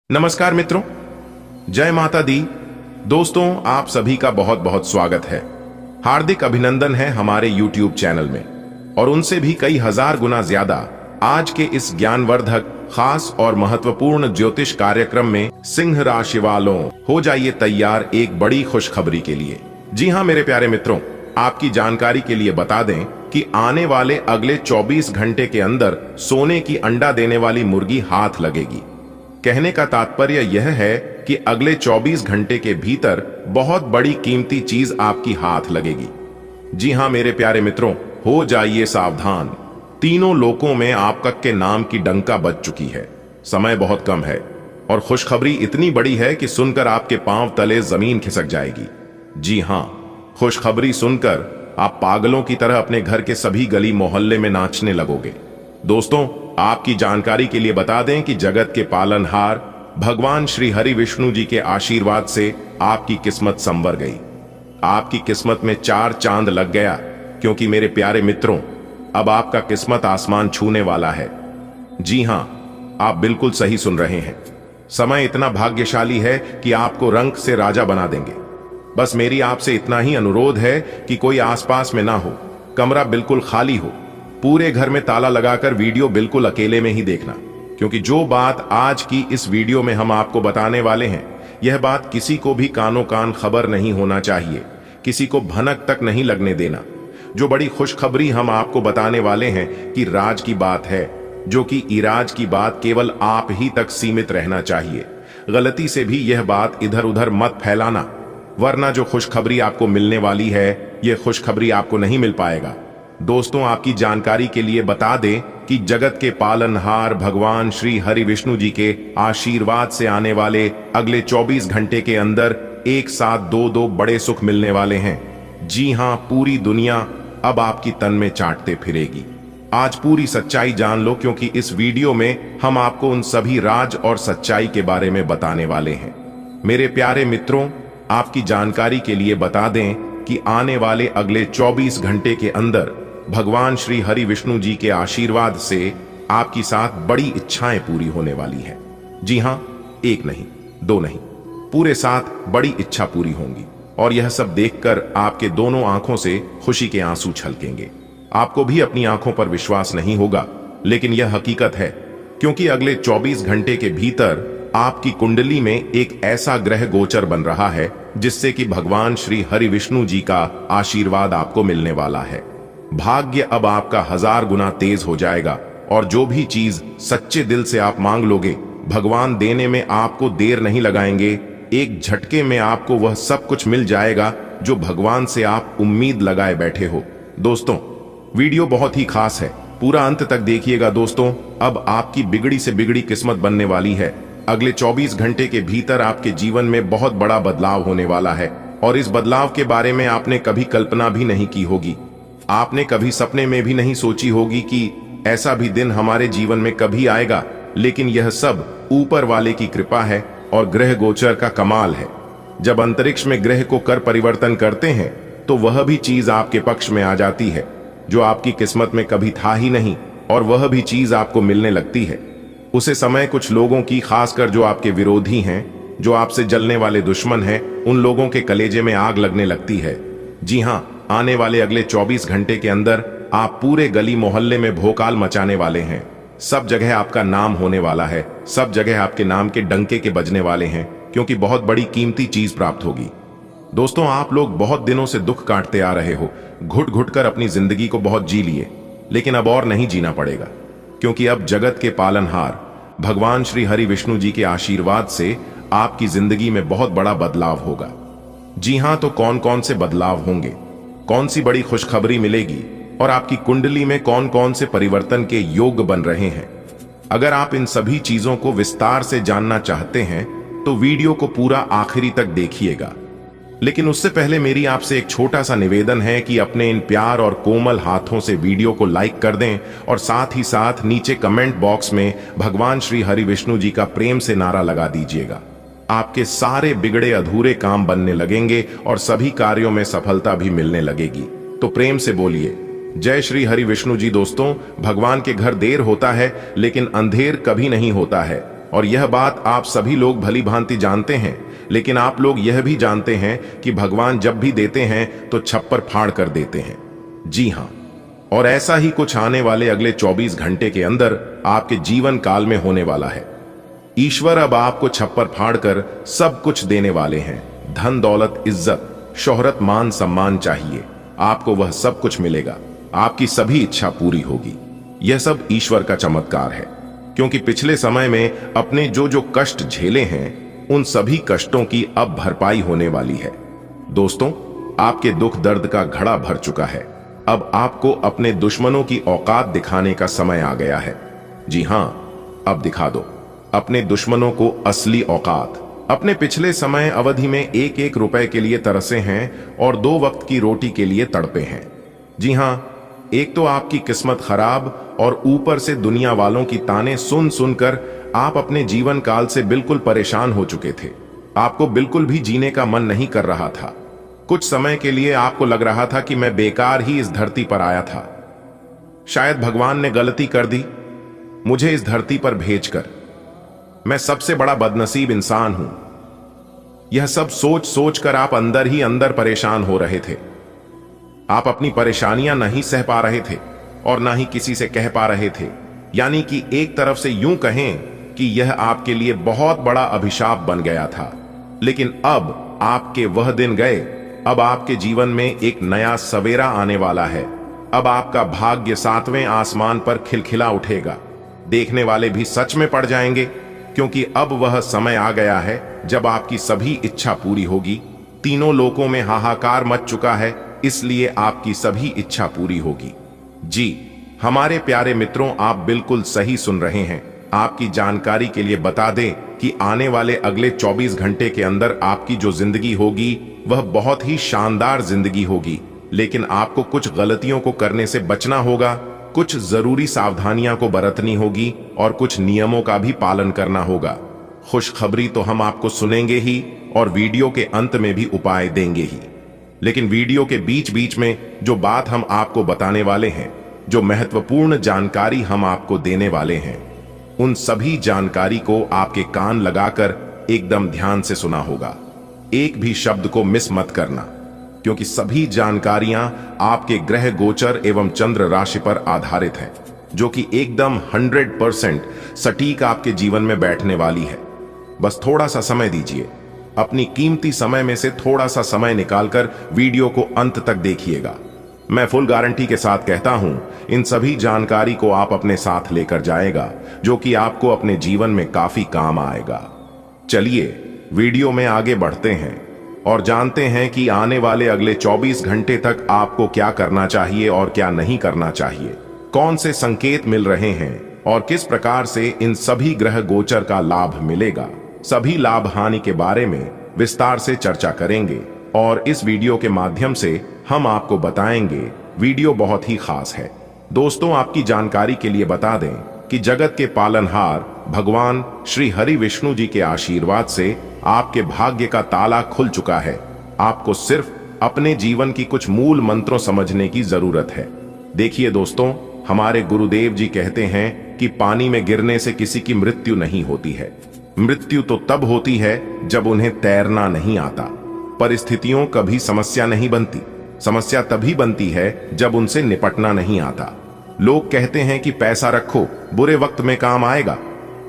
नमस्कार मित्रों, जय माता दी। दोस्तों, आप सभी का बहुत बहुत स्वागत है। हार्दिक अभिनंदन है हमारे YouTube चैनल में, और उनसे भी कई हजार गुना ज्यादा आज के इस ज्ञानवर्धक, खास और महत्वपूर्ण ज्योतिष कार्यक्रम में सिंह राशि वालों, हो जाइए तैयार एक बड़ी खुशखबरी के लिए। जी हाँ मेरे प्यारे मित्रों, आपकी जानकारी के लिए बता दें कि आने वाले अगले 24 घंटे के अंदर सोने की अंडा देने वाली मुर्गी हाथ लगेगी। कहने का तात्पर्य यह है कि अगले 24 घंटे के भीतर बहुत बड़ी कीमती चीज आपकी हाथ लगेगी। जी हां मेरे प्यारे मित्रों, हो जाइए सावधान। तीनों लोकों में आपका के नाम की डंका बज चुकी है। समय बहुत कम है और खुशखबरी इतनी बड़ी है कि सुनकर आपके पांव तले जमीन खिसक जाएगी। जी हां, खुशखबरी सुनकर आप पागलों की तरह अपने घर के सभी गली मोहल्ले में नाचने लगोगे। दोस्तों, आपकी जानकारी के लिए बता दें कि जगत के पालनहार भगवान श्री हरि विष्णु जी के आशीर्वाद से आपकी किस्मत संवर गई। आपकी किस्मत में 4 चांद लग गया, क्योंकि मेरे प्यारे मित्रों, अब आपका किस्मत आसमान छूने वाला है। जी हां, आप बिल्कुल सही सुन रहे हैं। समय इतना भाग्यशाली है कि आपको रंक से राजा बना देंगे। बस मेरी आपसे इतना ही अनुरोध है कि कोई आसपास में ना हो, कमरा बिल्कुल खाली हो, पूरे घर में ताला लगाकर वीडियो बिल्कुल अकेले में ही देखना, क्योंकि जो बात आज की इस वीडियो में हम आपको बताने वाले हैं, यह बात किसी को भी कानो कान खबर नहीं होना चाहिए, किसी को भनक तक नहीं लगने देना। जो बड़ी खुशखबरी हम आपको बताने वाले हैं कि राज की बात है, जो कि इराज की बात केवल आप ही तक सीमित रहना चाहिए। गलती से भी यह बात इधर उधर मत फैलाना, वरना जो खुशखबरी आपको मिलने वाली है, यह खुशखबरी आपको नहीं मिल पाएगा। दोस्तों, आपकी जानकारी के लिए बता दें कि जगत के पालनहार भगवान श्री हरि विष्णु जी के आशीर्वाद से आने वाले अगले 24 घंटे के अंदर एक साथ दो बड़े सुख मिलने वाले हैं। जी हां, पूरी दुनिया अब आपकी तन में चाटते फिरेगी। आज पूरी सच्चाई जान लो, क्योंकि इस वीडियो में हम आपको उन सभी राज और सच्चाई के बारे में बताने वाले हैं। मेरे प्यारे मित्रों, आपकी जानकारी के लिए बता दें कि आने वाले अगले 24 घंटे के अंदर भगवान श्री हरि विष्णु जी के आशीर्वाद से आपकी साथ बड़ी इच्छाएं पूरी होने वाली है। जी हां, एक नहीं, 2 नहीं, पूरे 7 बड़ी इच्छा पूरी होंगी, और यह सब देखकर आपके दोनों आंखों से खुशी के आंसू छलकेंगे। आपको भी अपनी आंखों पर विश्वास नहीं होगा, लेकिन यह हकीकत है, क्योंकि अगले 24 घंटे के भीतर आपकी कुंडली में एक ऐसा ग्रह गोचर बन रहा है जिससे कि भगवान श्री हरि विष्णु जी का आशीर्वाद आपको मिलने वाला है। भाग्य अब आपका 1000 गुना तेज हो जाएगा, और जो भी चीज सच्चे दिल से आप मांग लोगे, भगवान देने में आपको देर नहीं लगाएंगे। एक झटके में आपको वह सब कुछ मिल जाएगा जो भगवान से आप उम्मीद लगाए बैठे हो। दोस्तों, वीडियो बहुत ही खास है, पूरा अंत तक देखिएगा। दोस्तों, अब आपकी बिगड़ी से बिगड़ी किस्मत बनने वाली है। अगले 24 घंटे के भीतर आपके जीवन में बहुत बड़ा बदलाव होने वाला है, और इस बदलाव के बारे में आपने कभी कल्पना भी नहीं की होगी। आपने कभी सपने में भी नहीं सोची होगी कि ऐसा भी दिन हमारे जीवन में कभी आएगा, लेकिन यह सब ऊपर वाले की कृपा है और ग्रह गोचर का कमाल है। जब अंतरिक्ष में ग्रह को कर परिवर्तन करते हैं, तो वह भी चीज आपके पक्ष में आ जाती है जो आपकी किस्मत में कभी था ही नहीं, और वह भी चीज आपको मिलने लगती है। उसे समय कुछ लोगों की, खासकर जो आपके विरोधी हैं, जो आपसे जलने वाले दुश्मन हैं, उन लोगों के कलेजे में आग लगने लगती है। जी हां, आने वाले अगले 24 घंटे के अंदर आप पूरे गली मोहल्ले में भोकाल मचाने वाले हैं। सब जगह आपका नाम होने वाला है, सब जगह आपके नाम के डंके के बजने वाले हैं, क्योंकि बहुत बड़ी कीमती चीज प्राप्त होगी। दोस्तों, आप लोग बहुत दिनों से दुख काटते आ रहे हो, घुट घुट कर अपनी जिंदगी को बहुत जी लिए, लेकिन अब और नहीं जीना पड़ेगा, क्योंकि अब जगत के पालनहार भगवान श्री हरि विष्णु जी के आशीर्वाद से आपकी जिंदगी में बहुत बड़ा बदलाव होगा। जी हां, तो कौन कौन से बदलाव होंगे, कौन सी बड़ी खुशखबरी मिलेगी, और आपकी कुंडली में कौन कौन से परिवर्तन के योग बन रहे हैं, अगर आप इन सभी चीजों को विस्तार से जानना चाहते हैं तो वीडियो को पूरा आखिरी तक देखिएगा। लेकिन उससे पहले मेरी आपसे एक छोटा सा निवेदन है कि अपने इन प्यार और कोमल हाथों से वीडियो को लाइक कर दें, और साथ ही साथ नीचे कमेंट बॉक्स में भगवान श्री हरि विष्णु जी का प्रेम से नारा लगा दीजिएगा। आपके सारे बिगड़े अधूरे काम बनने लगेंगे और सभी कार्यों में सफलता भी मिलने लगेगी। तो प्रेम से बोलिए, जय श्री हरि विष्णु जी। दोस्तों, भगवान के घर देर होता है, लेकिन अंधेर कभी नहीं होता है, और यह बात आप सभी लोग भली भांति जानते हैं, लेकिन आप लोग यह भी जानते हैं कि भगवान जब भी देते हैं तो छप्पर फाड़ कर देते हैं। जी हां, और ऐसा ही कुछ आने वाले अगले 24 घंटे के अंदर आपके जीवन काल में होने वाला है। ईश्वर अब आपको छप्पर फाड़ कर सब कुछ देने वाले हैं। धन दौलत इज्जत शोहरत मान सम्मान चाहिए, आपको वह सब कुछ मिलेगा। आपकी सभी इच्छा पूरी होगी। यह सब ईश्वर का चमत्कार है, क्योंकि पिछले समय में अपने जो जो कष्ट झेले हैं उन सभी कष्टों की अब भरपाई होने वाली है। दोस्तों, आपके दुख दर्द का घड़ा भर चुका है। अब आपको अपने दुश्मनों की औकात दिखाने का समय आ गया है। जी हां, अब दिखा दो अपने दुश्मनों को असली औकात। अपने पिछले समय अवधि में एक एक रुपए के लिए तरसे हैं और 2 वक्त की रोटी के लिए तड़पे हैं। जी हां, एक तो आपकी किस्मत खराब और ऊपर से दुनिया वालों की ताने सुन सुनकर आप अपने जीवन काल से बिल्कुल परेशान हो चुके थे। आपको बिल्कुल भी जीने का मन नहीं कर रहा था। कुछ समय के लिए आपको लग रहा था कि मैं बेकार ही इस धरती पर आया था। शायद भगवान ने गलती कर दी मुझे इस धरती पर भेजकर। मैं सबसे बड़ा बदनसीब इंसान हूं। यह सब सोच सोच कर आप अंदर ही अंदर परेशान हो रहे थे। आप अपनी परेशानियां नहीं सह पा रहे थे और ना ही किसी से कह पा रहे थे। यानी कि एक तरफ से यूं कहें कि यह आपके लिए बहुत बड़ा अभिशाप बन गया था। लेकिन अब आपके वह दिन गए। अब आपके जीवन में एक नया सवेरा आने वाला है। अब आपका भाग्य 7वें आसमान पर खिलखिला उठेगा। देखने वाले भी सच में पड़ जाएंगे, क्योंकि अब वह समय आ गया है जब आपकी सभी इच्छा पूरी होगी। तीनों लोकों में हाहाकार मच चुका है, इसलिए आपकी सभी इच्छा पूरी होगी। जी हमारे प्यारे मित्रों, आप बिल्कुल सही सुन रहे हैं। आपकी जानकारी के लिए बता दें कि आने वाले अगले 24 घंटे के अंदर आपकी जो जिंदगी होगी वह बहुत ही शानदार जिंदगी होगी। लेकिन आपको कुछ गलतियों को करने से बचना होगा, कुछ जरूरी सावधानियां को बरतनी होगी और कुछ नियमों का भी पालन करना होगा। खुशखबरी तो हम आपको सुनेंगे ही और वीडियो के अंत में भी उपाय देंगे ही, लेकिन वीडियो के बीच बीच में जो बात हम आपको बताने वाले हैं, जो महत्वपूर्ण जानकारी हम आपको देने वाले हैं, उन सभी जानकारी को आपके कान लगाकर एकदम ध्यान से सुना होगा। एक भी शब्द को मिस मत करना, क्योंकि सभी जानकारियां आपके ग्रह गोचर एवं चंद्र राशि पर आधारित है, जो कि एकदम 100% सटीक आपके जीवन में बैठने वाली है। बस थोड़ा सा समय दीजिए, अपनी कीमती समय में से थोड़ा सा समय निकालकर वीडियो को अंत तक देखिएगा। मैं फुल गारंटी के साथ कहता हूं, इन सभी जानकारी को आप अपने साथ लेकर जाएगा, जो कि आपको अपने जीवन में काफी काम आएगा। चलिए वीडियो में आगे बढ़ते हैं और जानते हैं कि आने वाले अगले 24 घंटे तक आपको क्या करना चाहिए और क्या नहीं करना चाहिए, कौन से संकेत मिल रहे हैं और किस प्रकार से इन सभी ग्रह गोचर का लाभ मिलेगा। सभी लाभ हानि के बारे में विस्तार से चर्चा करेंगे और इस वीडियो के माध्यम से हम आपको बताएंगे। वीडियो बहुत ही खास है। दोस्तों, आपकी जानकारी के लिए बता दें कि जगत के पालनहार भगवान श्री हरि विष्णु जी के आशीर्वाद से आपके भाग्य का ताला खुल चुका है। आपको सिर्फ अपने जीवन की कुछ मूल मंत्रों समझने की जरूरत है। देखिए दोस्तों, हमारे गुरुदेव जी कहते हैं कि पानी में गिरने से किसी की मृत्यु नहीं होती है। मृत्यु तो तब होती है जब उन्हें तैरना नहीं आता। परिस्थितियों कभी समस्या नहीं बनती, समस्या तभी बनती है जब उनसे निपटना नहीं आता। लोग कहते हैं कि पैसा रखो, बुरे वक्त में काम आएगा,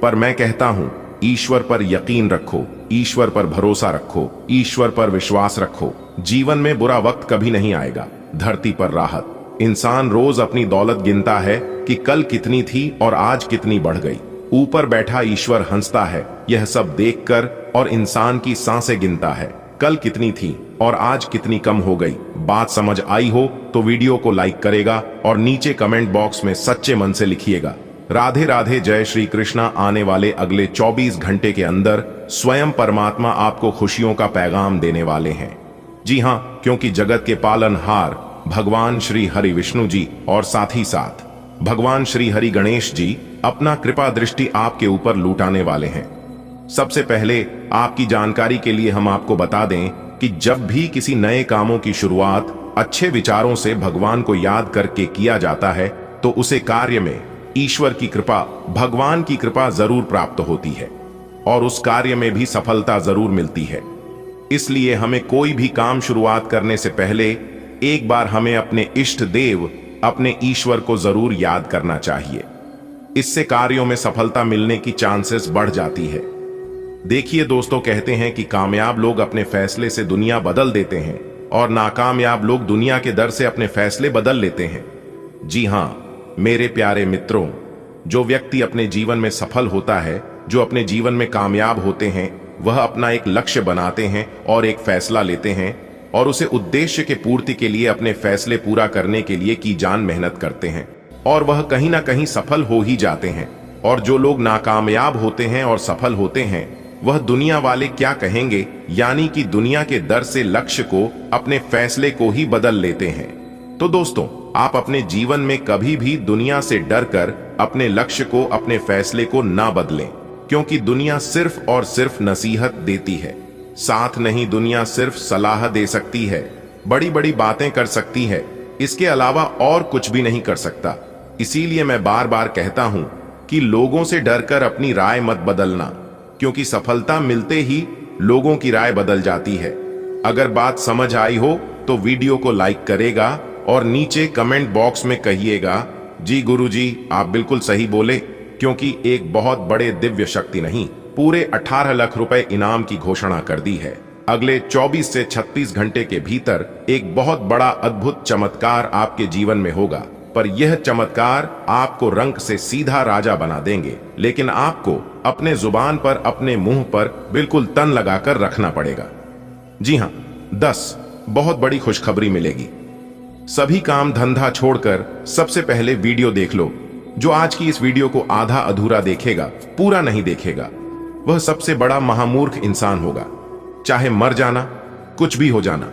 पर मैं कहता हूं ईश्वर पर यकीन रखो, ईश्वर पर भरोसा रखो, ईश्वर पर विश्वास रखो। जीवन में बुरा वक्त कभी नहीं आएगा। धरती पर राहत। इंसान रोज अपनी दौलत गिनता है कि कल कितनी थी और आज कितनी बढ़ गई। ऊपर बैठा ईश्वर हंसता है यह सब देखकर और इंसान की सांसें गिनता है, कल कितनी थी और आज कितनी कम हो गई। बात समझ आई हो तो वीडियो को लाइक करेगा और नीचे कमेंट बॉक्स में सच्चे मन से लिखिएगा राधे राधे, जय श्री कृष्णा। आने वाले अगले 24 घंटे के अंदर स्वयं परमात्मा आपको खुशियों का पैगाम देने वाले हैं। जी हां, क्योंकि जगत के पालनहार भगवान श्री हरि विष्णु जी और साथ ही साथ भगवान श्री हरि गणेश जी अपना कृपा दृष्टि आपके ऊपर लुटाने वाले हैं। सबसे पहले आपकी जानकारी के लिए हम आपको बता दें कि जब भी किसी नए कामों की शुरुआत अच्छे विचारों से भगवान को याद करके किया जाता है तो उसे कार्य में ईश्वर की कृपा, भगवान की कृपा जरूर प्राप्त होती है। और उस कार्य में भी सफलता जरूर मिलती है। इसलिए हमें कोई भी काम शुरुआत करने से पहले एक बार हमें अपने इष्ट देव, अपने ईश्वर को जरूर याद करना चाहिए। इससे कार्यों में सफलता मिलने की चांसेस बढ़ जाती है। देखिए दोस्तों, कहते हैं कि कामयाब लोग अपने फैसले से दुनिया बदल देते हैं और नाकामयाब लोग दुनिया के डर से अपने फैसले बदल लेते हैं। जी हां मेरे प्यारे मित्रों, जो व्यक्ति अपने जीवन में सफल होता है, जो अपने जीवन में कामयाब होते हैं, वह अपना एक लक्ष्य बनाते हैं और एक फैसला लेते हैं और उसे उद्देश्य के पूर्ति के लिए अपने फैसले पूरा करने के लिए की जान मेहनत करते हैं और वह कहीं ना कहीं सफल हो ही जाते हैं। और जो लोग नाकामयाब होते हैं और सफल होते हैं, वह दुनिया वाले क्या कहेंगे, यानी कि दुनिया के डर से लक्ष्य को, अपने फैसले को ही बदल लेते हैं। तो दोस्तों, आप अपने जीवन में कभी भी दुनिया से डरकर अपने लक्ष्य को, अपने फैसले को ना बदलें, क्योंकि दुनिया सिर्फ और सिर्फ नसीहत देती है, साथ नहीं दुनिया सिर्फ सलाह दे सकती है, बड़ी बड़ी बातें कर सकती है, इसके अलावा और कुछ भी नहीं कर सकता। इसीलिए मैं बार बार कहता हूं कि लोगों से डरकर अपनी राय मत बदलना, क्योंकि सफलता मिलते ही लोगों की राय बदल जाती है। अगर बात समझ आई हो तो वीडियो को लाइक करेगा और नीचे कमेंट बॉक्स में कहिएगा, जी गुरुजी आप बिल्कुल सही बोले, क्योंकि एक बहुत बड़े दिव्य शक्ति नहीं, पूरे 18 लाख रुपए इनाम की घोषणा कर दी है। अगले 24 से 36 घंटे के भीतर एक बहुत बड़ा अद्भुत चमत्कार आपके जीवन में होगा, पर यह चमत्कार आपको रंक से सीधा राजा बना देंगे, लेकिन आपको अपने जुबान पर, अपने मुंह पर बिल्कुल तन लगाकर रखना पड़ेगा। जी हां, 10 बहुत बड़ी खुशखबरी मिलेगी। सभी काम धंधा छोड़कर सबसे पहले वीडियो देख लो। जो आज की इस वीडियो को आधा अधूरा देखेगा, पूरा नहीं देखेगा, वह सबसे बड़ा महामूर्ख इंसान होगा। चाहे मर जाना, कुछ भी हो जाना,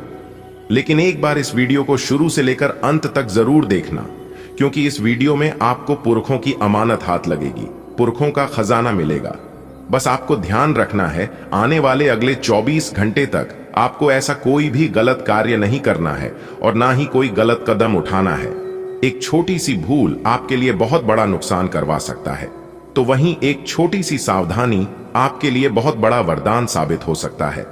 लेकिन एक बार इस वीडियो को शुरू से लेकर अंत तक जरूर देखना, क्योंकि इस वीडियो में आपको पुरखों की अमानत हाथ लगेगी, पुरखों का खजाना मिलेगा। बस आपको ध्यान रखना है, आने वाले अगले 24 घंटे तक आपको ऐसा कोई भी गलत कार्य नहीं करना है और ना ही कोई गलत कदम उठाना है। एक छोटी सी भूल आपके लिए बहुत बड़ा नुकसान करवा सकता है, तो वहीं एक छोटी सी सावधानी आपके लिए बहुत बड़ा वरदान साबित हो सकता है।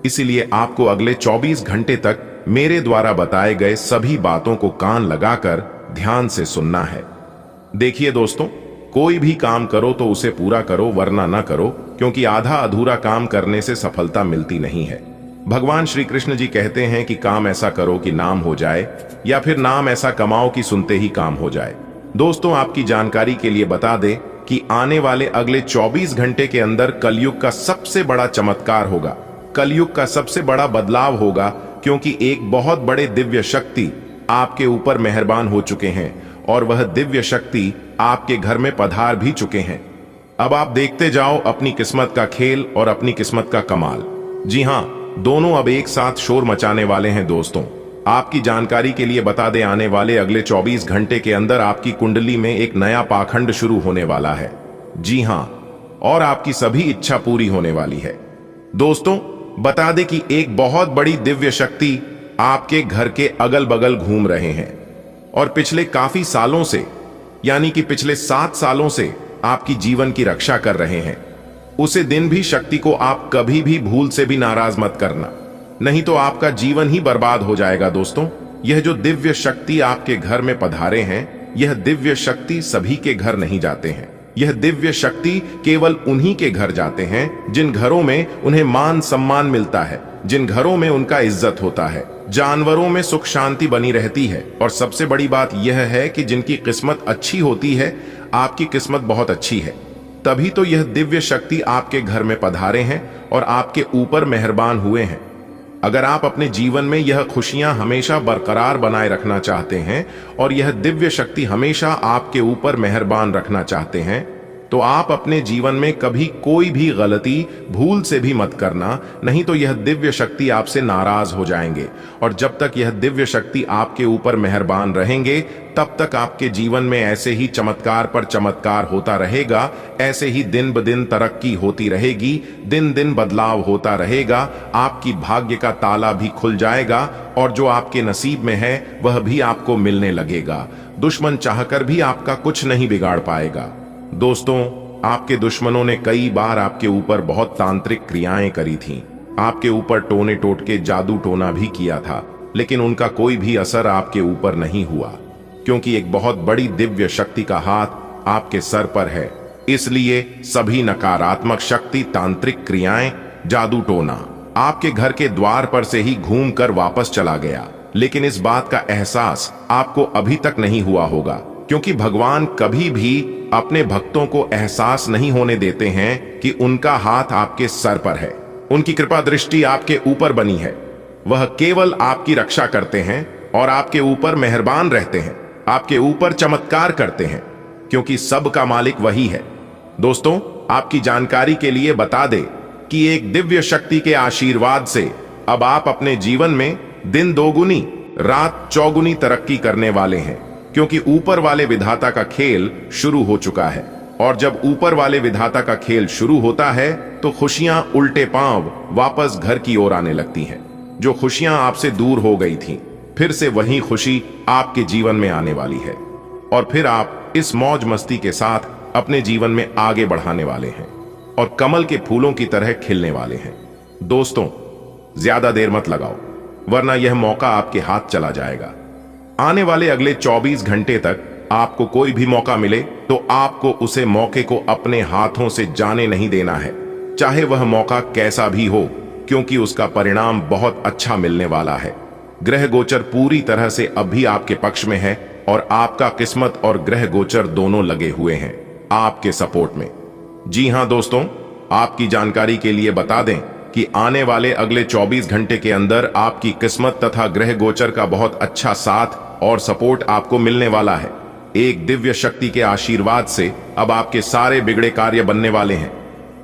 इसीलिए आपको अगले 24 घंटे तक मेरे द्वारा बताए गए सभी बातों को कान लगाकर ध्यान से सुनना है। देखिए दोस्तों, कोई भी काम करो तो उसे पूरा करो, वरना ना करो, क्योंकि आधा अधूरा काम करने से सफलता मिलती नहीं है। भगवान श्री कृष्ण जी कहते हैं कि काम ऐसा करो कि नाम हो जाए, या फिर नाम ऐसा कमाओ कि सुनते ही काम हो जाए। दोस्तों, आपकी जानकारी के लिए बता दें कि आने वाले अगले 24 घंटे के अंदर कलयुग का सबसे बड़ा चमत्कार होगा, कलयुग का सबसे बड़ा बदलाव होगा, क्योंकि एक बहुत बड़े दिव्य शक्ति आपके ऊपर मेहरबान हो चुके हैं और वह दिव्य शक्ति आपके घर में पधार भी चुके हैं। अब आप देखते जाओ अपनी किस्मत का खेल और अपनी किस्मत का कमाल। जी हां, दोनों अब एक साथ शोर मचाने वाले हैं। दोस्तों, आपकी जानकारी के लिए बता दें, आने वाले अगले 24 घंटे के अंदर आपकी कुंडली में एक नया पाखंड शुरू होने वाला है। जी हां, और आपकी सभी इच्छा पूरी होने वाली है। दोस्तों, बता दें कि एक बहुत बड़ी दिव्य शक्ति आपके घर के अगल बगल घूम रहे हैं और पिछले काफी सालों से, यानी कि पिछले 7 सालों से आपकी जीवन की रक्षा कर रहे हैं। उसे दिन भी शक्ति को आप कभी भी भूल से भी नाराज मत करना, नहीं तो आपका जीवन ही बर्बाद हो जाएगा। दोस्तों, यह जो दिव्य शक्ति आपके घर में पधारे हैं, यह दिव्य शक्ति सभी के घर नहीं जाते हैं। यह दिव्य शक्ति केवल उन्हीं के घर जाते हैं जिन घरों में उन्हें मान सम्मान मिलता है, जिन घरों में उनका इज्जत होता है, जानवरों में सुख शांति बनी रहती है, और सबसे बड़ी बात यह है कि जिनकी किस्मत अच्छी होती है। आपकी किस्मत बहुत अच्छी है, तभी तो यह दिव्य शक्ति आपके घर में पधारे हैं और आपके ऊपर मेहरबान हुए हैं। अगर आप अपने जीवन में यह खुशियां हमेशा बरकरार बनाए रखना चाहते हैं और यह दिव्य शक्ति हमेशा आपके ऊपर मेहरबान रखना चाहते हैं, तो आप अपने जीवन में कभी कोई भी गलती भूल से भी मत करना, नहीं तो यह दिव्य शक्ति आपसे नाराज हो जाएंगे। और जब तक यह दिव्य शक्ति आपके ऊपर मेहरबान रहेंगे, तब तक आपके जीवन में ऐसे ही चमत्कार पर चमत्कार होता रहेगा, ऐसे ही दिन ब दिन तरक्की होती रहेगी, दिन दिन बदलाव होता रहेगा, आपकी भाग्य का ताला भी खुल जाएगा और जो आपके नसीब में है वह भी आपको मिलने लगेगा। दुश्मन चाहकर भी आपका कुछ नहीं बिगाड़ पाएगा। दोस्तों, आपके दुश्मनों ने कई बार आपके ऊपर बहुत तांत्रिक क्रियाएं करी थीं। आपके ऊपर टोने टोटके जादू टोना भी किया था, लेकिन उनका कोई भी असर आपके ऊपर नहीं हुआ, क्योंकि एक बहुत बड़ी दिव्य शक्ति का हाथ आपके सर पर है। इसलिए सभी नकारात्मक शक्ति, तांत्रिक क्रियाएं, जादू टोना आपके घर के द्वार पर से ही घूमकर वापस चला गया। लेकिन इस बात का एहसास आपको अभी तक नहीं हुआ होगा, क्योंकि भगवान कभी भी अपने भक्तों को एहसास नहीं होने देते हैं कि उनका हाथ आपके सर पर है। उनकी कृपा दृष्टि आपके ऊपर बनी है। वह केवल आपकी रक्षा करते हैं और आपके ऊपर मेहरबान रहते हैं, आपके ऊपर चमत्कार करते हैं, क्योंकि सबका मालिक वही है। दोस्तों, आपकी जानकारी के लिए बता दें कि एक दिव्य शक्ति के आशीर्वाद से अब आप अपने जीवन में दिन दोगुनी रात चौगुनी तरक्की करने वाले हैं, क्योंकि ऊपर वाले विधाता का खेल शुरू हो चुका है। और जब ऊपर वाले विधाता का खेल शुरू होता है तो खुशियां उल्टे पांव वापस घर की ओर आने लगती हैं। जो खुशियां आपसे दूर हो गई थीं, फिर से वही खुशी आपके जीवन में आने वाली है, और फिर आप इस मौज मस्ती के साथ अपने जीवन में आगे बढ़ाने वाले हैं और कमल के फूलों की तरह खिलने वाले हैं। दोस्तों, ज्यादा देर मत लगाओ, वरना यह मौका आपके हाथ चला जाएगा। आने वाले अगले 24 घंटे तक आपको कोई भी मौका मिले तो आपको उसे मौके को अपने हाथों से जाने नहीं देना है, चाहे वह मौका कैसा भी हो, क्योंकि उसका परिणाम बहुत अच्छा मिलने वाला है। ग्रह गोचर पूरी तरह से अभी आपके पक्ष में है और आपका किस्मत और ग्रह गोचर दोनों लगे हुए हैं आपके सपोर्ट में। जी हां दोस्तों, आपकी जानकारी के लिए बता दें कि आने वाले अगले 24 घंटे के अंदर आपकी किस्मत तथा ग्रह गोचर का बहुत अच्छा साथ और सपोर्ट आपको मिलने वाला है। एक दिव्य शक्ति के आशीर्वाद से अब आपके सारे बिगड़े कार्य बनने वाले हैं।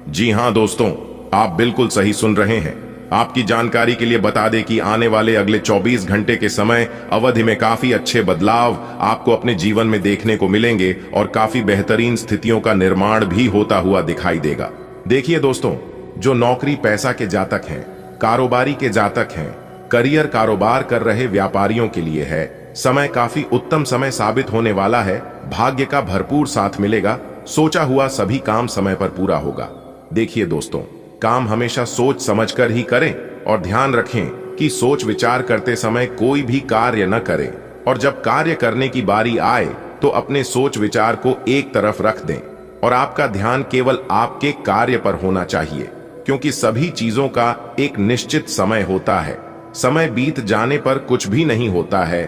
जी हां दोस्तों, आप बिल्कुल सही सुन रहे हैं। आपकी जानकारी के लिए बता दें कि आने वाले अगले 24 घंटे के समय अवधि में काफी अच्छे बदलाव आपको अपने जीवन में देखने को मिलेंगे और काफी बेहतरीन स्थितियों का निर्माण भी होता हुआ दिखाई देगा। देखिए दोस्तों, जो नौकरी पैसा के जातक हैं, कारोबारी के जातक हैं, करियर कारोबार कर रहे व्यापारियों के लिए है समय काफी उत्तम समय साबित होने वाला है। भाग्य का भरपूर साथ मिलेगा। सोचा हुआ सभी काम समय पर पूरा होगा। देखिए दोस्तों, काम हमेशा सोच समझकर ही करें और ध्यान रखें कि सोच विचार करते समय कोई भी कार्य न करें, और जब कार्य करने की बारी आए तो अपने सोच विचार को एक तरफ रख दें और आपका ध्यान केवल आपके कार्य पर होना चाहिए, क्योंकि सभी चीजों का एक निश्चित समय होता है। समय बीत जाने पर कुछ भी नहीं होता है,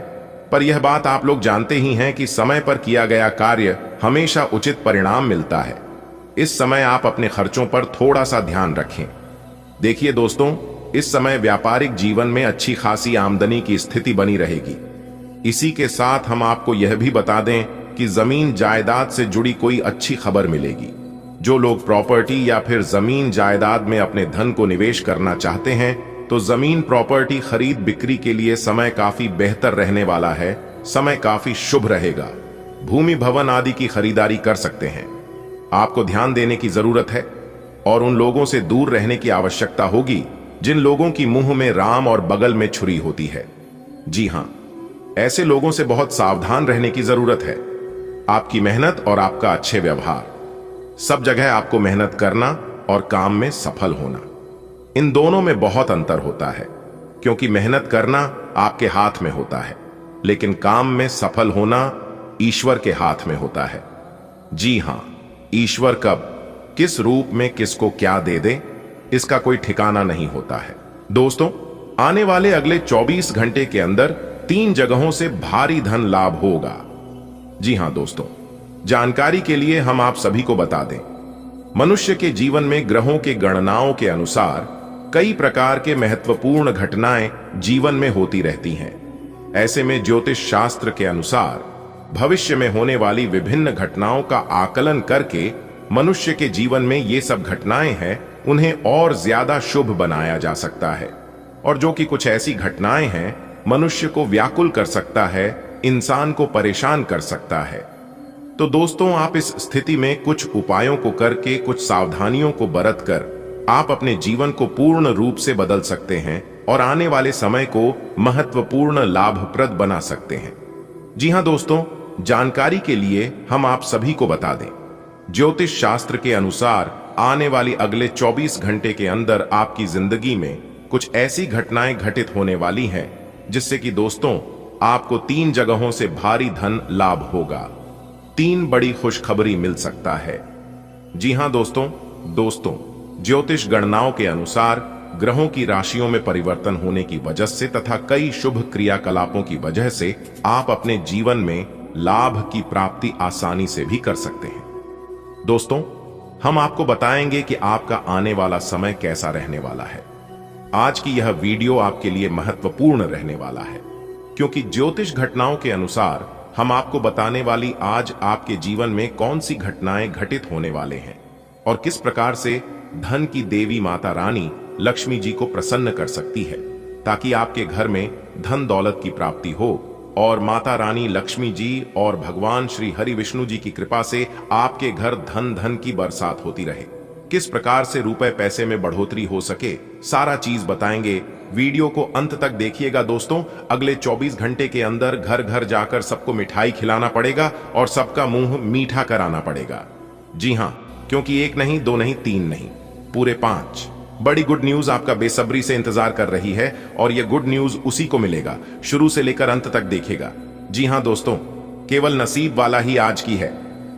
पर यह बात आप लोग जानते ही हैं कि समय पर किया गया कार्य हमेशा उचित परिणाम मिलता है। इस समय आप अपने खर्चों पर थोड़ा सा ध्यान रखें। देखिए दोस्तों, इस समय व्यापारिक जीवन में अच्छी खासी आमदनी की स्थिति बनी रहेगी। इसी के साथ हम आपको यह भी बता दें कि जमीन जायदाद से जुड़ी कोई अच्छी खबर मिलेगी। जो लोग प्रॉपर्टी या फिर जमीन जायदाद में अपने धन को निवेश करना चाहते हैं, तो जमीन प्रॉपर्टी खरीद बिक्री के लिए समय काफी बेहतर रहने वाला है। समय काफी शुभ रहेगा। भूमि भवन आदि की खरीदारी कर सकते हैं। आपको ध्यान देने की जरूरत है और उन लोगों से दूर रहने की आवश्यकता होगी जिन लोगों की मुंह में राम और बगल में छुरी होती है। जी हां, ऐसे लोगों से बहुत सावधान रहने की जरूरत है। आपकी मेहनत और आपका अच्छे व्यवहार, सब जगह आपको मेहनत करना और काम में सफल होना, इन दोनों में बहुत अंतर होता है, क्योंकि मेहनत करना आपके हाथ में होता है, लेकिन काम में सफल होना ईश्वर के हाथ में होता है। जी हां, ईश्वर कब किस रूप में किसको क्या दे दे, इसका कोई ठिकाना नहीं होता है। दोस्तों, आने वाले अगले 24 घंटे के अंदर 3 जगहों से भारी धन लाभ होगा। जी हां दोस्तों, जानकारी के लिए हम आप सभी को बता दें, मनुष्य के जीवन में ग्रहों के गणनाओं के अनुसार कई प्रकार के महत्वपूर्ण घटनाएं जीवन में होती रहती हैं। ऐसे में ज्योतिष शास्त्र के अनुसार भविष्य में होने वाली विभिन्न घटनाओं का आकलन करके मनुष्य के जीवन में ये सब घटनाएं हैं, उन्हें और ज्यादा शुभ बनाया जा सकता है। और जो कि कुछ ऐसी घटनाएं हैं, मनुष्य को व्याकुल कर सकता है, इंसान को परेशान कर सकता है। तो दोस्तों, आप इस स्थिति में कुछ उपायों को करके, कुछ सावधानियों को बरत कर आप अपने जीवन को पूर्ण रूप से बदल सकते हैं और आने वाले समय को महत्वपूर्ण लाभप्रद बना सकते हैं। जी हां दोस्तों, जानकारी के लिए हम आप सभी को बता दें, ज्योतिष शास्त्र के अनुसार आने वाली अगले 24 घंटे के अंदर आपकी जिंदगी में कुछ ऐसी घटनाएं घटित होने वाली हैं जिससे कि दोस्तों आपको 3 जगहों से भारी धन लाभ होगा। 3 बड़ी खुशखबरी मिल सकता है। जी हां दोस्तों ज्योतिष गणनाओं के अनुसार ग्रहों की राशियों में परिवर्तन होने की वजह से तथा कई शुभ क्रियाकलापों की वजह से आप अपने जीवन में लाभ की प्राप्ति आसानी से भी कर सकते हैं। दोस्तों, हम आपको बताएंगे कि आपका आने वाला समय कैसा रहने वाला है। आज की यह वीडियो आपके लिए महत्वपूर्ण रहने वाला है क्योंकि ज्योतिष घटनाओं के अनुसार हम आपको बताने वाली आज आपके जीवन में कौन सी घटनाएं घटित होने वाले हैं और किस प्रकार से धन की देवी माता रानी लक्ष्मी जी को प्रसन्न कर सकती है ताकि आपके घर में धन दौलत की प्राप्ति हो और माता रानी लक्ष्मी जी और भगवान श्री हरि विष्णु जी की कृपा से आपके घर धन की बरसात होती रहे। किस प्रकार से रुपए पैसे में बढ़ोतरी हो सके, सारा चीज बताएंगे। वीडियो को अंत तक देखिएगा दोस्तों। अगले 24 घंटे के अंदर घर घर जाकर सबको मिठाई खिलाना पड़ेगा और सबका मुंह मीठा कराना पड़ेगा। जी हां, क्योंकि 1 नहीं, 2 नहीं, 3 नहीं, पूरे 5 बड़ी गुड न्यूज आपका बेसब्री से इंतजार कर रही है और यह गुड न्यूज उसी को मिलेगा शुरू से लेकर अंत तक देखेगा। जी हां दोस्तों, केवल नसीब वाला ही आज की है।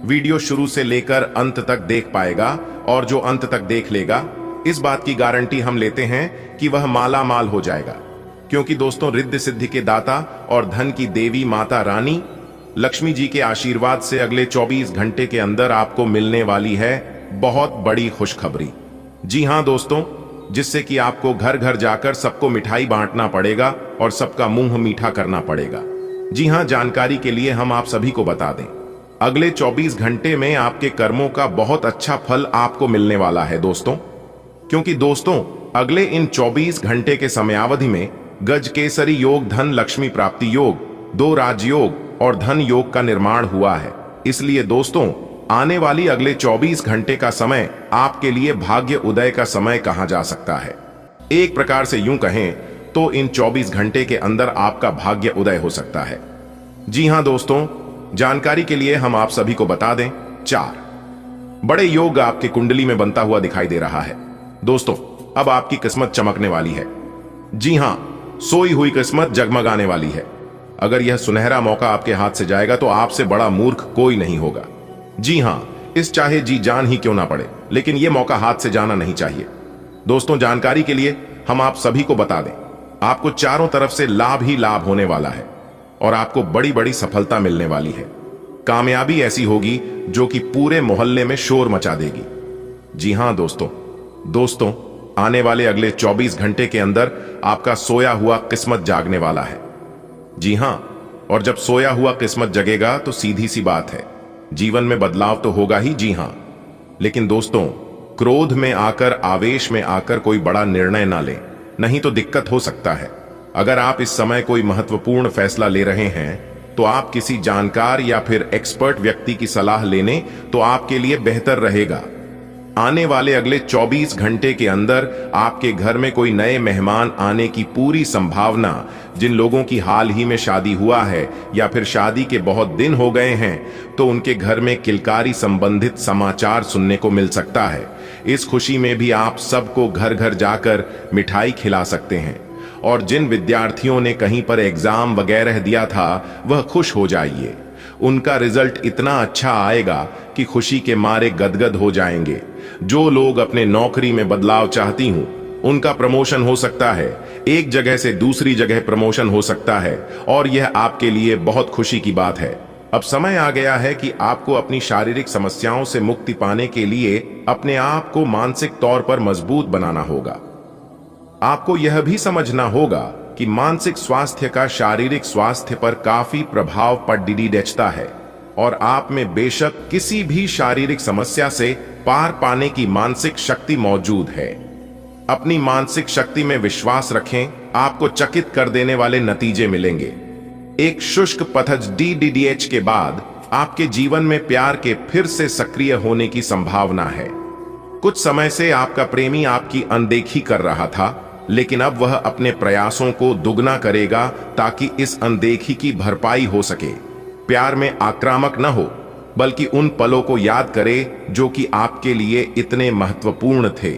वीडियो शुरू से लेकर अंत तक देख पाएगा और जो अंत तक देख लेगा, इस बात की गारंटी हम लेते हैं कि वह माला माल हो जाएगा। क्योंकि दोस्तों, रिद्धि सिद्धि के दाता और धन की देवी माता रानी लक्ष्मी जी के आशीर्वाद से अगले 24 घंटे के अंदर आपको मिलने वाली है बहुत बड़ी खुशखबरी। जी हां दोस्तों, जिससे कि आपको घर घर जाकर सबको मिठाई बांटना पड़ेगा और सबका मुंह मीठा करना पड़ेगा। जी हां, जानकारी के लिए हम आप सभी को बता दें, अगले 24 घंटे में आपके कर्मों का बहुत अच्छा फल आपको मिलने वाला है दोस्तों। क्योंकि दोस्तों, अगले इन 24 घंटे के समयावधि में गज केसरी योग, धन लक्ष्मी प्राप्ति योग, 2 राजयोग और धन योग का निर्माण हुआ है। इसलिए दोस्तों, आने वाली अगले 24 घंटे का समय आपके लिए भाग्य उदय का समय कहा जा सकता है। एक प्रकार से यूं कहें तो इन 24 घंटे के अंदर आपका भाग्य उदय हो सकता है। जी हां दोस्तों, जानकारी के लिए हम आप सभी को बता दें, 4 बड़े योग आपकी कुंडली में बनता हुआ दिखाई दे रहा है। दोस्तों, अब आपकी किस्मत चमकने वाली है। जी हां, सोई हुई किस्मत जगमगाने वाली है। अगर यह सुनहरा मौका आपके हाथ से जाएगा तो आपसे बड़ा मूर्ख कोई नहीं होगा। जी हां, इस चाहे जी जान ही क्यों ना पड़े, लेकिन यह मौका हाथ से जाना नहीं चाहिए। दोस्तों, जानकारी के लिए हम आप सभी को बता दें, आपको चारों तरफ से लाभ ही लाभ होने वाला है और आपको बड़ी बड़ी सफलता मिलने वाली है। कामयाबी ऐसी होगी जो कि पूरे मोहल्ले में शोर मचा देगी। जी हां दोस्तों, आने वाले अगले 24 घंटे के अंदर आपका सोया हुआ किस्मत जागने वाला है। जी हां, और जब सोया हुआ किस्मत जगेगा तो सीधी सी बात है, जीवन में बदलाव तो होगा ही। जी हां, लेकिन दोस्तों, क्रोध में आकर, आवेश में आकर कोई बड़ा निर्णय ना लें, नहीं तो दिक्कत हो सकता है। अगर आप इस समय कोई महत्वपूर्ण फैसला ले रहे हैं तो आप किसी जानकार या फिर एक्सपर्ट व्यक्ति की सलाह लेने तो आपके लिए बेहतर रहेगा। आने वाले अगले 24 घंटे के अंदर आपके घर में कोई नए मेहमान आने की पूरी संभावना, जिन लोगों की हाल ही में शादी हुआ है या फिर शादी के बहुत दिन हो गए हैं तो उनके घर में किलकारी संबंधित समाचार सुनने को मिल सकता है। इस खुशी में भी आप सबको घर घर जाकर मिठाई खिला सकते हैं और जिन विद्यार्थियों ने कहीं पर एग्जाम वगैरह दिया था वह खुश हो जाइए। उनका रिजल्ट इतना अच्छा आएगा कि खुशी के मारे गदगद हो जाएंगे। जो लोग अपने नौकरी में बदलाव चाहती हूं उनका प्रमोशन हो सकता है, एक जगह से दूसरी जगह प्रमोशन हो सकता है और यह आपके लिए बहुत खुशी की बात है। अब समय आ गया है कि आपको अपनी शारीरिक समस्याओं से मुक्ति पाने के लिए अपने आप को मानसिक तौर पर मजबूत बनाना होगा। आपको यह भी समझना होगा कि मानसिक स्वास्थ्य का शारीरिक स्वास्थ्य पर काफी प्रभाव पड़ता है और आप में बेशक किसी भी शारीरिक समस्या से पार पाने की मानसिक शक्ति मौजूद है। अपनी मानसिक शक्ति में विश्वास रखें, आपको चकित कर देने वाले नतीजे मिलेंगे। एक शुष्क पथज DDDH के बाद आपके जीवन में प्यार के फिर से सक्रिय होने की संभावना है। कुछ समय से आपका प्रेमी आपकी अनदेखी कर रहा था, लेकिन अब वह अपने प्रयासों को दुगना करेगा ताकि इस अनदेखी की भरपाई हो सके। प्यार में आक्रामक न हो, बल्कि उन पलों को याद करें जो कि आपके लिए इतने महत्वपूर्ण थे।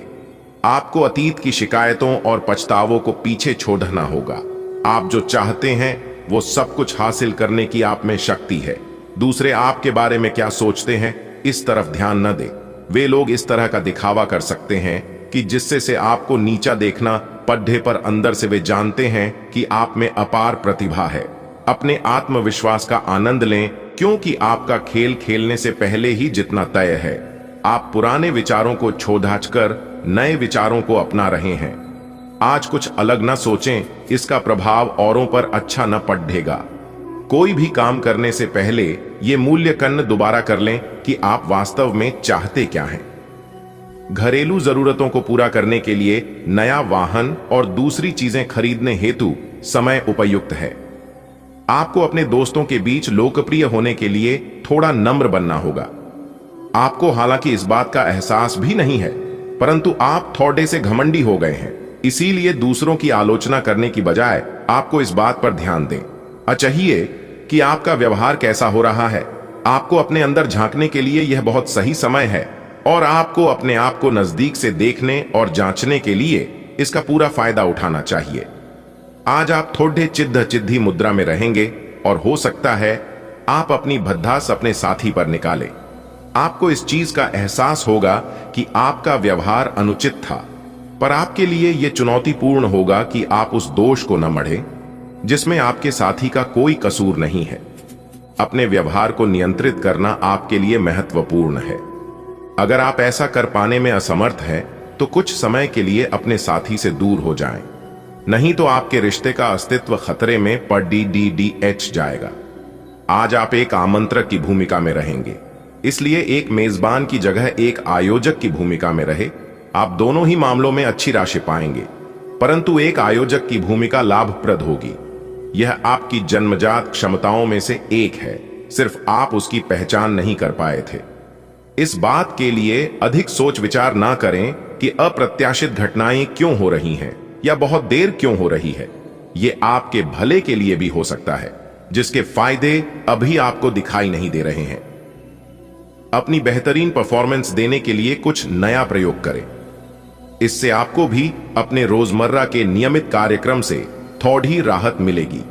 आपको अतीत की शिकायतों और पछतावों को पीछे छोड़ना होगा। आप जो चाहते हैं वो सब कुछ हासिल करने की आप में शक्ति है। दूसरे आपके बारे में क्या सोचते हैं, इस तरफ ध्यान न दें। वे लोग इस तरह का दिखावा कर सकते हैं कि जिससे से आपको नीचा देखना पड्ढे पर अंदर से वे जानते हैं कि आप में अपार प्रतिभा है। अपने आत्मविश्वास का आनंद लें, क्योंकि आपका खेल खेलने से पहले ही जितना तय है। आप पुराने विचारों को छोड़ कर नए विचारों को अपना रहे हैं। आज कुछ अलग न सोचें, इसका प्रभाव औरों पर अच्छा न पड़ेगा। कोई भी काम करने से पहले ये मूल्यांकन दोबारा कर लें कि आप वास्तव में चाहते क्या हैं। घरेलू जरूरतों को पूरा करने के लिए नया वाहन और दूसरी चीजें खरीदने हेतु समय उपयुक्त है। आपको अपने दोस्तों के बीच लोकप्रिय होने के लिए थोड़ा नम्र बनना होगा। आपको हालांकि इस बात का एहसास भी नहीं है, परंतु आप थोड़े से घमंडी हो गए हैं। इसीलिए दूसरों की आलोचना करने की बजाय आपको इस बात पर ध्यान दें चाहिए कि आपका व्यवहार कैसा हो रहा है। आपको अपने अंदर झांकने के लिए यह बहुत सही समय है और आपको अपने आप को नजदीक से देखने और जांचने के लिए इसका पूरा फायदा उठाना चाहिए। आज आप थोड़े चिद्धी मुद्रा में रहेंगे और हो सकता है आप अपनी भद्दास अपने साथी पर निकालें। आपको इस चीज का एहसास होगा कि आपका व्यवहार अनुचित था, पर आपके लिए यह चुनौतीपूर्ण होगा कि आप उस दोष को न मढ़ें जिसमें आपके साथी का कोई कसूर नहीं है। अपने व्यवहार को नियंत्रित करना आपके लिए महत्वपूर्ण है। अगर आप ऐसा कर पाने में असमर्थ हैं, तो कुछ समय के लिए अपने साथी से दूर हो जाएं, नहीं तो आपके रिश्ते का अस्तित्व खतरे में पड़ जाएगा। आज आप एक आमंत्रक की भूमिका में रहेंगे, इसलिए एक मेजबान की जगह एक आयोजक की भूमिका में रहे। आप दोनों ही मामलों में अच्छी राशि पाएंगे, परंतु एक आयोजक की भूमिका लाभप्रद होगी। यह आपकी जन्मजात क्षमताओं में से एक है, सिर्फ आप उसकी पहचान नहीं कर पाए थे। इस बात के लिए अधिक सोच विचार ना करें कि अप्रत्याशित घटनाएं क्यों हो रही हैं या बहुत देर क्यों हो रही है। यह आपके भले के लिए भी हो सकता है, जिसके फायदे अभी आपको दिखाई नहीं दे रहे हैं। अपनी बेहतरीन परफॉर्मेंस देने के लिए कुछ नया प्रयोग करें। इससे आपको भी अपने रोजमर्रा के नियमित कार्यक्रम से थोड़ी राहत मिलेगी।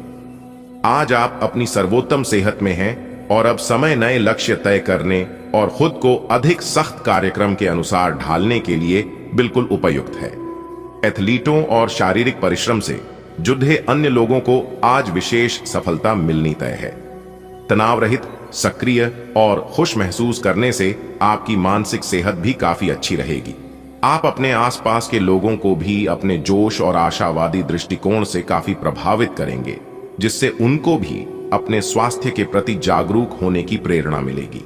आज आप अपनी सर्वोत्तम सेहत में हैं और अब समय नए लक्ष्य तय करने और खुद को अधिक सख्त कार्यक्रम के अनुसार ढालने के लिए बिल्कुल उपयुक्त है। एथलीटों और शारीरिक परिश्रम से जुड़े अन्य लोगों को आज विशेष सफलता मिलनी तय है। तनाव रहित, सक्रिय और खुश महसूस करने से आपकी मानसिक सेहत भी काफी अच्छी रहेगी। आप अपने आसपास के लोगों को भी अपने जोश और आशावादी दृष्टिकोण से काफी प्रभावित करेंगे, जिससे उनको भी अपने स्वास्थ्य के प्रति जागरूक होने की प्रेरणा मिलेगी।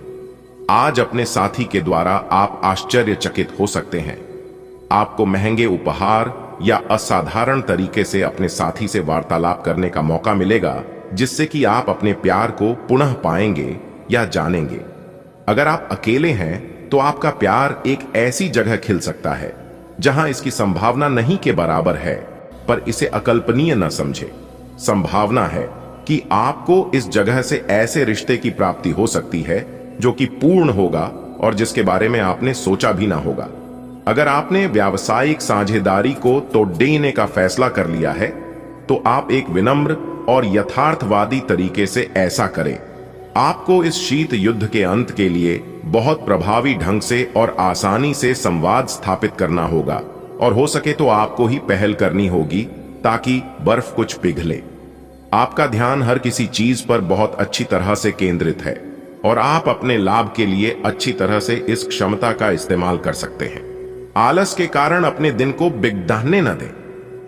आज अपने साथी के द्वारा आप आश्चर्यचकित हो सकते हैं। आपको महंगे उपहार या असाधारण तरीके से अपने साथी से वार्तालाप करने का मौका मिलेगा, जिससे कि आप अपने प्यार को पुनः पाएंगे या जानेंगे। अगर आप अकेले हैं तो आपका प्यार एक ऐसी जगह खिल सकता है जहां इसकी संभावना नहीं के बराबर है, पर इसे अकल्पनीय न समझे। संभावना है कि आपको इस जगह से ऐसे रिश्ते की प्राप्ति हो सकती है जो कि पूर्ण होगा और जिसके बारे में आपने सोचा भी ना होगा। अगर आपने व्यावसायिक साझेदारी को तोड़ने का फैसला कर लिया है, तो आप एक विनम्र और यथार्थवादी तरीके से ऐसा करें। आपको इस शीत युद्ध के अंत के लिए बहुत प्रभावी ढंग से और आसानी से संवाद स्थापित करना होगा, और हो सके तो आपको ही पहल करनी होगी ताकि बर्फ कुछ पिघले। आपका ध्यान हर किसी चीज पर बहुत अच्छी तरह से केंद्रित है और आप अपने लाभ के लिए अच्छी तरह से इस क्षमता का इस्तेमाल कर सकते हैं। आलस के कारण अपने दिन को बिगड़ने न दें।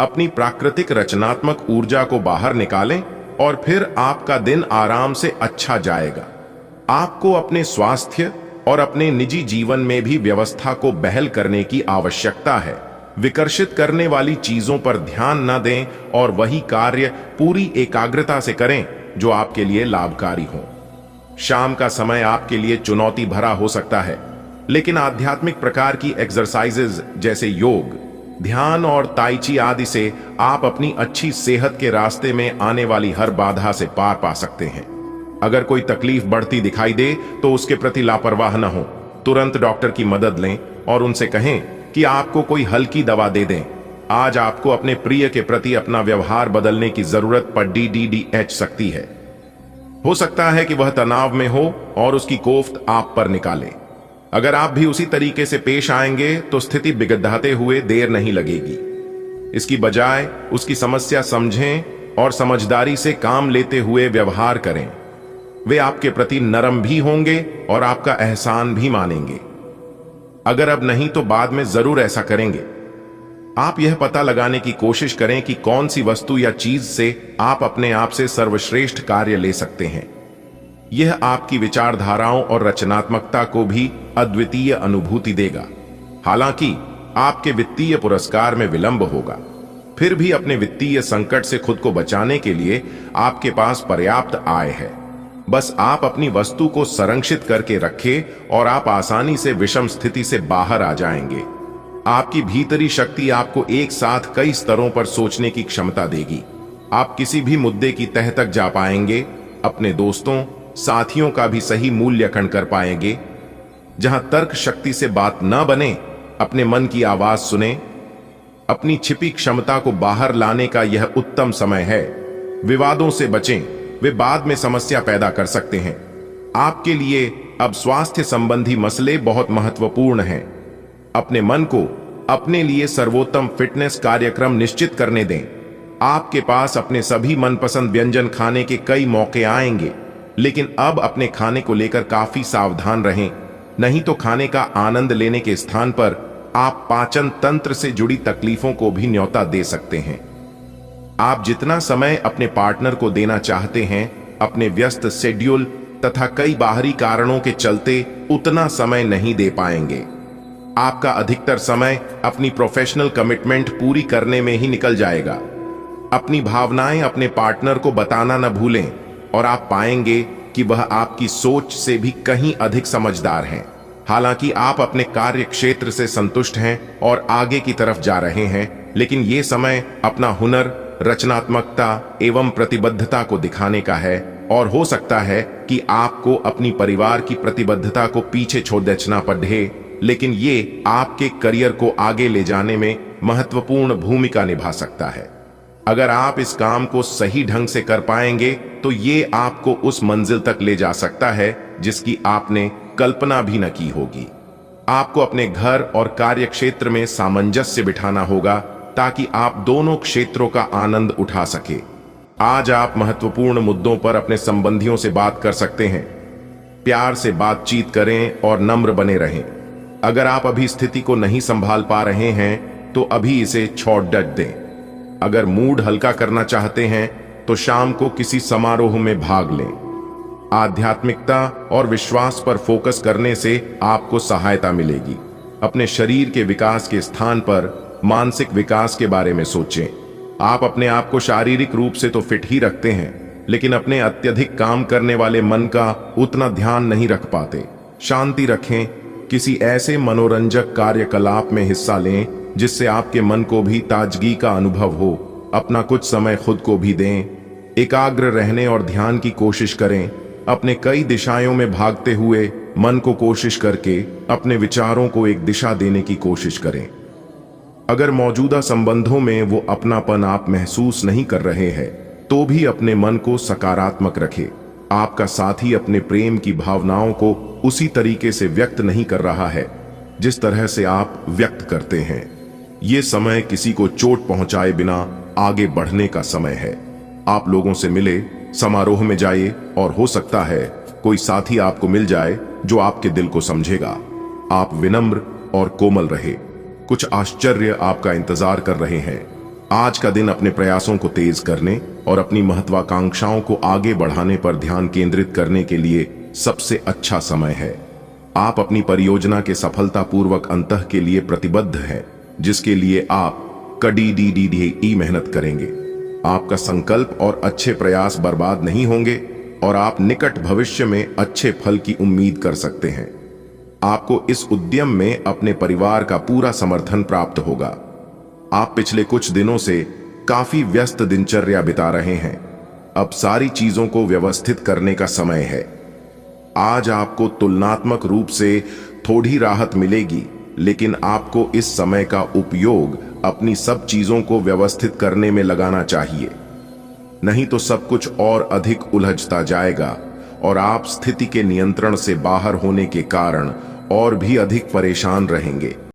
अपनी प्राकृतिक रचनात्मक ऊर्जा को बाहर निकालें और फिर आपका दिन आराम से अच्छा जाएगा। आपको अपने स्वास्थ्य और अपने निजी जीवन में भी व्यवस्था को बहाल करने की आवश्यकता है। विकर्षित करने वाली चीजों पर ध्यान न दें और वही कार्य पूरी एकाग्रता से करें जो आपके लिए लाभकारी हो। शाम का समय आपके लिए चुनौती भरा हो सकता है, लेकिन आध्यात्मिक प्रकार की एक्सरसाइजेज जैसे योग, ध्यान और ताई ची आदि से आप अपनी अच्छी सेहत के रास्ते में आने वाली हर बाधा से पार पा सकते हैं। अगर कोई तकलीफ बढ़ती दिखाई दे तो उसके प्रति लापरवाह न हो, तुरंत डॉक्टर की मदद लें और उनसे कहें कि आपको कोई हल्की दवा दे दें। आज आपको अपने प्रिय के प्रति अपना व्यवहार बदलने की जरूरत पड़ सकती है। हो सकता है कि वह तनाव में हो और उसकी कोफ्त आप पर निकाले। अगर आप भी उसी तरीके से पेश आएंगे तो स्थिति बिगड़ाते हुए देर नहीं लगेगी। इसकी बजाय उसकी समस्या समझें और समझदारी से काम लेते हुए व्यवहार करें। वे आपके प्रति नरम भी होंगे और आपका एहसान भी मानेंगे। अगर अब नहीं तो बाद में जरूर ऐसा करेंगे। आप यह पता लगाने की कोशिश करें कि कौन सी वस्तु या चीज से आप अपने आप से सर्वश्रेष्ठ कार्य ले सकते हैं। यह आपकी विचारधाराओं और रचनात्मकता को भी अद्वितीय अनुभूति देगा। हालांकि आपके वित्तीय पुरस्कार में विलंब होगा, फिर भी अपने वित्तीय संकट से खुद को बचाने के लिए आपके पास पर्याप्त आय है। बस आप अपनी वस्तु को संरक्षित करके रखें और आप आसानी से विषम स्थिति से बाहर आ जाएंगे। आपकी भीतरी शक्ति आपको एक साथ कई स्तरों पर सोचने की क्षमता देगी। आप किसी भी मुद्दे की तह तक जा पाएंगे, अपने दोस्तों साथियों का भी सही मूल्यांकन कर पाएंगे। जहां तर्क शक्ति से बात न बने, अपने मन की आवाज सुने। अपनी छिपी क्षमता को बाहर लाने का यह उत्तम समय है। विवादों से बचें, वे बाद में समस्या पैदा कर सकते हैं। आपके लिए अब स्वास्थ्य संबंधी मसले बहुत महत्वपूर्ण हैं। अपने मन को अपने लिए सर्वोत्तम फिटनेस कार्यक्रम निश्चित करने दें। आपके पास अपने सभी मनपसंद व्यंजन खाने के कई मौके आएंगे, लेकिन अब अपने खाने को लेकर काफी सावधान रहें, नहीं तो खाने का आनंद लेने के स्थान पर आप पाचन तंत्र से जुड़ी तकलीफों को भी न्योता दे सकते हैं। आप जितना समय अपने पार्टनर को देना चाहते हैं, अपने व्यस्त शेड्यूल तथा कई बाहरी कारणों के चलते उतना समय नहीं दे पाएंगे। आपका अधिकतर समय अपनी प्रोफेशनल कमिटमेंट पूरी करने में ही निकल जाएगा। अपनी भावनाएं अपने पार्टनर को बताना न भूलें और आप पाएंगे कि वह आपकी सोच से भी कहीं अधिक समझदार हैं। हालांकि आप अपने कार्य क्षेत्र से संतुष्ट हैं और आगे की तरफ जा रहे हैं, लेकिन ये समय अपना हुनर, रचनात्मकता एवं प्रतिबद्धता को दिखाने का है और हो सकता है कि आपको अपनी परिवार की प्रतिबद्धता को पीछे छोड़ देना पड़े, लेकिन ये आपके करियर को आगे ले जाने में महत्वपूर्ण भूमिका निभा सकता है। अगर आप इस काम को सही ढंग से कर पाएंगे तो ये आपको उस मंजिल तक ले जा सकता है जिसकी आपने कल्पना भी न की होगी। आपको अपने घर और कार्य क्षेत्र में सामंजस्य बिठाना होगा ताकि आप दोनों क्षेत्रों का आनंद उठा सके। आज आप महत्वपूर्ण मुद्दों पर अपने संबंधियों से बात कर सकते हैं। प्यार से बातचीत करें और नम्र बने रहें। अगर आप अभी स्थिति को नहीं संभाल पा रहे हैं तो अभी इसे छोड़ दें। अगर मूड हल्का करना चाहते हैं तो शाम को किसी समारोह में भाग लें। आध्यात्मिकता और विश्वास पर फोकस करने से आपको सहायता मिलेगी। अपने शरीर के विकास के स्थान पर मानसिक विकास के बारे में सोचें। आप अपने आप को शारीरिक रूप से तो फिट ही रखते हैं, लेकिन अपने अत्यधिक काम करने वाले मन का उतना ध्यान नहीं रख पाते। शांति रखें, किसी ऐसे मनोरंजक कार्यकलाप में हिस्सा लें जिससे आपके मन को भी ताजगी का अनुभव हो। अपना कुछ समय खुद को भी दें। एकाग्र रहने और ध्यान की कोशिश करें। अपने कई दिशाओं में भागते हुए मन को कोशिश करके अपने विचारों को एक दिशा देने की कोशिश करें। अगर मौजूदा संबंधों में वो अपनापन आप महसूस नहीं कर रहे हैं तो भी अपने मन को सकारात्मक रखें। आपका साथी अपने प्रेम की भावनाओं को उसी तरीके से व्यक्त नहीं कर रहा है जिस तरह से आप व्यक्त करते हैं। ये समय किसी को चोट पहुंचाए बिना आगे बढ़ने का समय है। आप लोगों से मिले, समारोह में जाइए और हो सकता है कोई साथी आपको मिल जाए जो आपके दिल को समझेगा। आप विनम्र और कोमल रहे। कुछ आश्चर्य आपका इंतजार कर रहे हैं। आज का दिन अपने प्रयासों को तेज करने और अपनी महत्वाकांक्षाओं को आगे बढ़ाने पर ध्यान केंद्रित करने के लिए सबसे अच्छा समय है। आप अपनी परियोजना के सफलतापूर्वक अंत के लिए प्रतिबद्ध हैं, जिसके लिए आप कड़ी मेहनत करेंगे। आपका संकल्प और अच्छे प्रयास बर्बाद नहीं होंगे और आप निकट भविष्य में अच्छे फल की उम्मीद कर सकते हैं। आपको इस उद्यम में अपने परिवार का पूरा समर्थन प्राप्त होगा। आप पिछले कुछ दिनों से काफी व्यस्त दिनचर्या बिता रहे हैं। अब सारी चीजों को व्यवस्थित करने का समय है। आज आपको तुलनात्मक रूप से थोड़ी राहत मिलेगी, लेकिन आपको इस समय का उपयोग अपनी सब चीजों को व्यवस्थित करने में लगाना चाहिए, नहीं तो सब कुछ और अधिक उलझता जाएगा और आप स्थिति के नियंत्रण से बाहर होने के कारण और भी अधिक परेशान रहेंगे।